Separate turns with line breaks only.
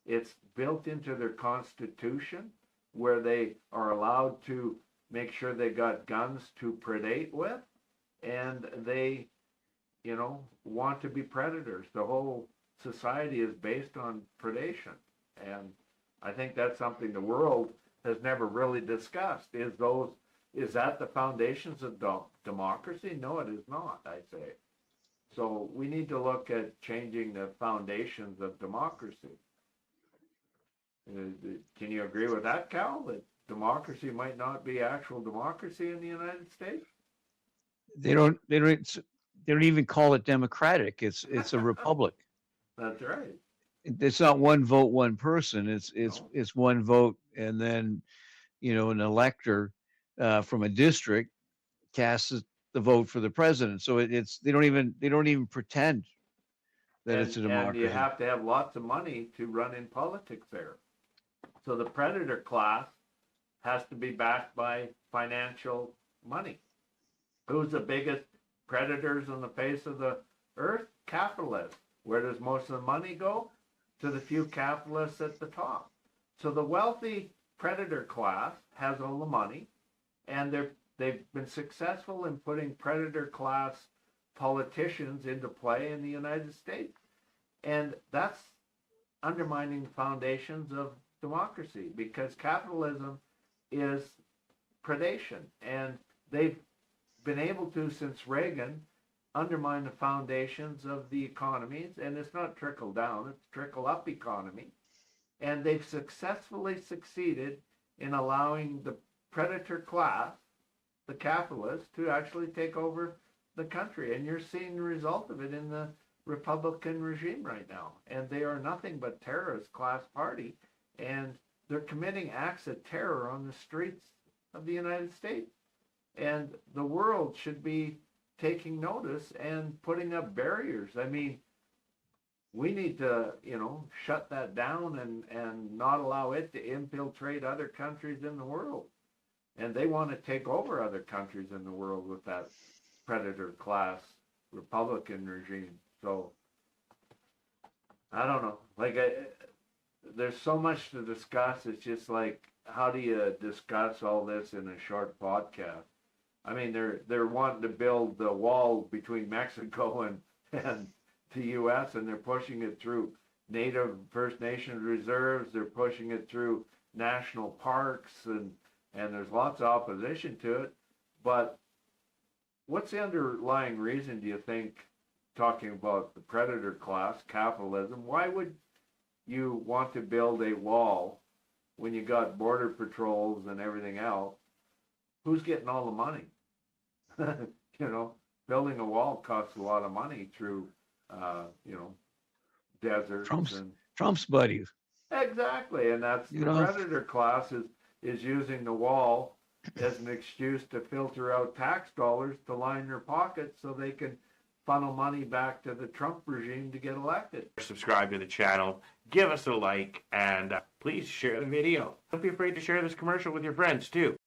It's built into their constitution where they are allowed to make sure they got guns to predate with, and they, want to be predators. The whole society is based on predation. And I think that's something the world has never really discussed. Is that the foundations of democracy? No, it is not, I say. So we need to look at changing the foundations of democracy. Can you agree with that, Cal, that democracy might not be actual democracy in the United States?
They don't even call it democratic. It's a republic.
That's right.
It's not one vote, one person. It's one vote, and then an elector from a district casts the vote for the president. So they don't even pretend that it's a
And you
democracy.
have to have lots of money to run in politics there. So the predator class has to be backed by financial money. Who's the biggest predators on the face of the earth? Capitalists. Where does most of the money go? To the few capitalists at the top. So the wealthy predator class has all the money, and they've been successful in putting predator class politicians into play in the United States. And that's undermining foundations of democracy, because capitalism is predation, and they've been able to, since Reagan, undermine the foundations of the economies. And it's not trickle down, it's trickle up economy. And they've successfully succeeded in allowing the predator class, the capitalists, to actually take over the country. And you're seeing the result of it in the Republican regime right now. And they are nothing but terrorist class party. And they're committing acts of terror on the streets of the United States. And the world should be taking notice and putting up barriers. I mean, we need to, shut that down and not allow it to infiltrate other countries in the world. And they want to take over other countries in the world with that predator class Republican regime. So, I don't know. There's so much to discuss. It's just like, how do you discuss all this in a short podcast? I mean, they're wanting to build the wall between Mexico and the U.S., and they're pushing it through Native First Nations reserves. They're pushing it through national parks, and there's lots of opposition to it. But what's the underlying reason, do you think, talking about the predator class, capitalism, why would you want to build a wall when you got border patrols and everything else? Who's getting all the money? Building a wall costs a lot of money through, deserts.
Trump's buddies.
Exactly, and that's the predator class is using the wall as an excuse to filter out tax dollars to line their pockets so they can funnel money back to the Trump regime to get elected.
Subscribe to the channel, give us a like, and please share the video. Don't be afraid to share this commercial with your friends too.